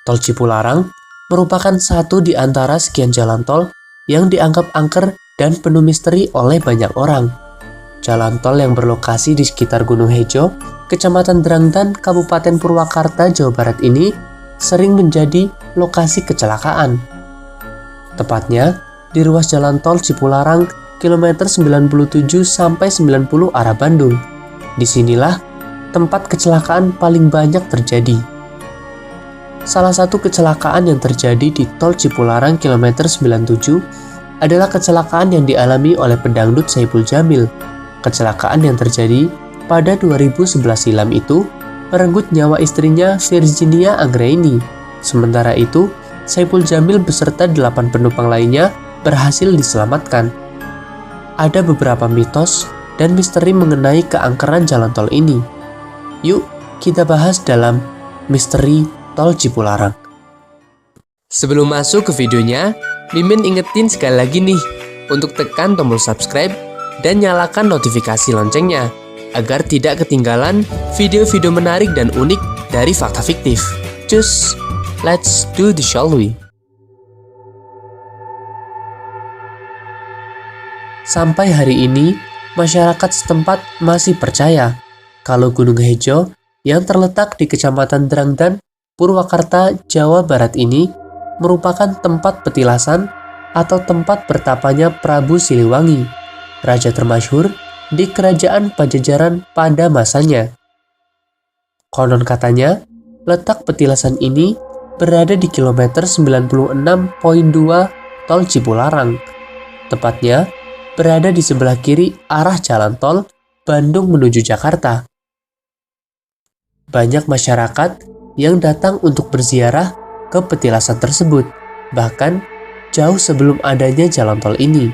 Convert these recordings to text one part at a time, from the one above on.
Tol Cipularang merupakan satu di antara sekian jalan tol yang dianggap angker dan penuh misteri oleh banyak orang. Jalan tol yang berlokasi di sekitar Gunung Hejo, Kecamatan Drangdan, Kabupaten Purwakarta, Jawa Barat ini sering menjadi lokasi kecelakaan. Tepatnya di ruas jalan tol Cipularang kilometer 97 sampai 90 arah Bandung. Disinilah tempat kecelakaan paling banyak terjadi. Salah satu kecelakaan yang terjadi di tol Cipularang kilometer 97 adalah kecelakaan yang dialami oleh pedangdut Saipul Jamil. Kecelakaan yang terjadi pada 2011 silam itu merenggut nyawa istrinya Virginia Anggraini. Sementara itu, Saipul Jamil beserta 8 penumpang lainnya berhasil diselamatkan. Ada beberapa mitos dan misteri mengenai keangkeran jalan tol ini. Yuk, kita bahas dalam Misteri Tol Cipularang. Sebelum masuk ke videonya, Mimin ingetin sekali lagi nih untuk tekan tombol subscribe dan nyalakan notifikasi loncengnya agar tidak ketinggalan video-video menarik dan unik dari Fakta Fiktif. Cus, let's do the shall we? Sampai hari ini, masyarakat setempat masih percaya kalau Gunung Hejo yang terletak di Kecamatan Drangdan, Purwakarta, Jawa Barat ini merupakan tempat petilasan atau tempat bertapanya Prabu Siliwangi, raja termasyhur di Kerajaan Pajajaran pada masanya. Konon katanya, letak petilasan ini berada di kilometer 96.2 Tol Cipularang, tepatnya berada di sebelah kiri arah jalan tol Bandung menuju Jakarta. Banyak masyarakat yang datang untuk berziarah ke petilasan tersebut, bahkan jauh sebelum adanya jalan tol ini.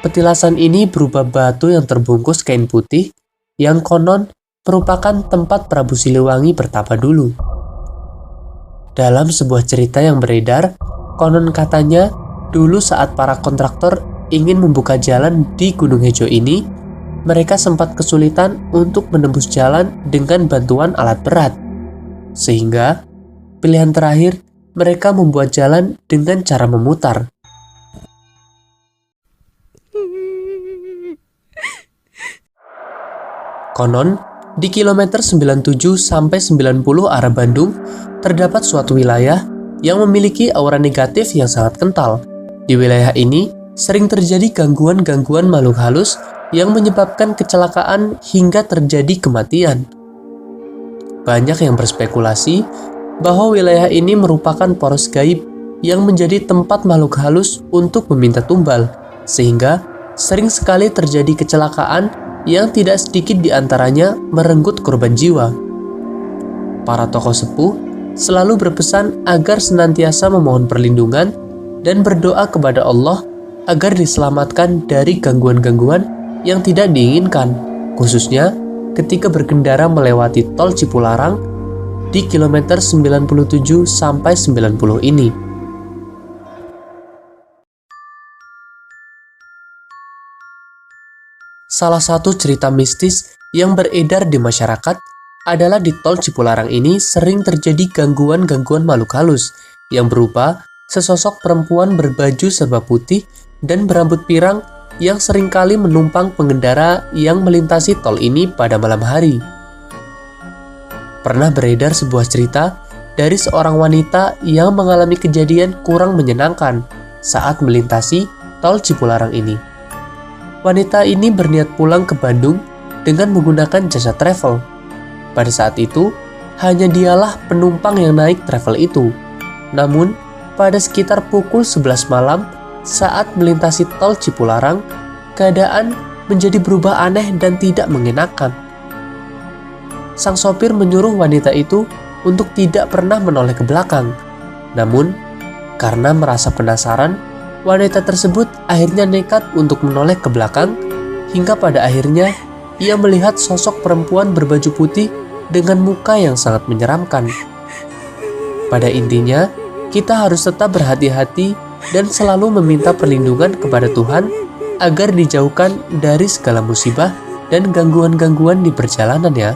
Petilasan ini berupa batu yang terbungkus kain putih yang konon merupakan tempat Prabu Siliwangi bertapa dulu. Dalam sebuah cerita yang beredar, konon katanya dulu saat para kontraktor ingin membuka jalan di Gunung Hejo ini, mereka sempat kesulitan untuk menembus jalan dengan bantuan alat berat. Sehingga, pilihan terakhir mereka membuat jalan dengan cara memutar. Konon, di kilometer 97 sampai 90 arah Bandung, terdapat suatu wilayah yang memiliki aura negatif yang sangat kental. Di wilayah ini, sering terjadi gangguan-gangguan makhluk halus yang menyebabkan kecelakaan hingga terjadi kematian. Banyak yang berspekulasi bahwa wilayah ini merupakan poros gaib yang menjadi tempat makhluk halus untuk meminta tumbal, sehingga sering sekali terjadi kecelakaan yang tidak sedikit diantaranya merenggut korban jiwa. Para tokoh sepuh selalu berpesan agar senantiasa memohon perlindungan dan berdoa kepada Allah agar diselamatkan dari gangguan-gangguan yang tidak diinginkan, khususnya ketika berkendara melewati tol Cipularang di kilometer 97 sampai 90 ini. Salah satu cerita mistis yang beredar di masyarakat adalah di tol Cipularang ini sering terjadi gangguan-gangguan makhluk halus yang berupa sesosok perempuan berbaju serba putih dan berambut pirang yang seringkali menumpang pengendara yang melintasi tol ini pada malam hari. Pernah beredar sebuah cerita dari seorang wanita yang mengalami kejadian kurang menyenangkan saat melintasi tol Cipularang ini. Wanita ini berniat pulang ke Bandung dengan menggunakan jasa travel. Pada saat itu, hanya dialah penumpang yang naik travel itu. Namun, pada sekitar pukul 11 malam, saat melintasi tol Cipularang, keadaan menjadi berubah aneh dan tidak mengenakan. Sang sopir menyuruh wanita itu untuk tidak pernah menoleh ke belakang. Namun, karena merasa penasaran, wanita tersebut akhirnya nekat untuk menoleh ke belakang, hingga pada akhirnya ia melihat sosok perempuan berbaju putih dengan muka yang sangat menyeramkan. Pada intinya, kita harus tetap berhati-hati dan selalu meminta perlindungan kepada Tuhan agar dijauhkan dari segala musibah dan gangguan-gangguan di perjalanan ya.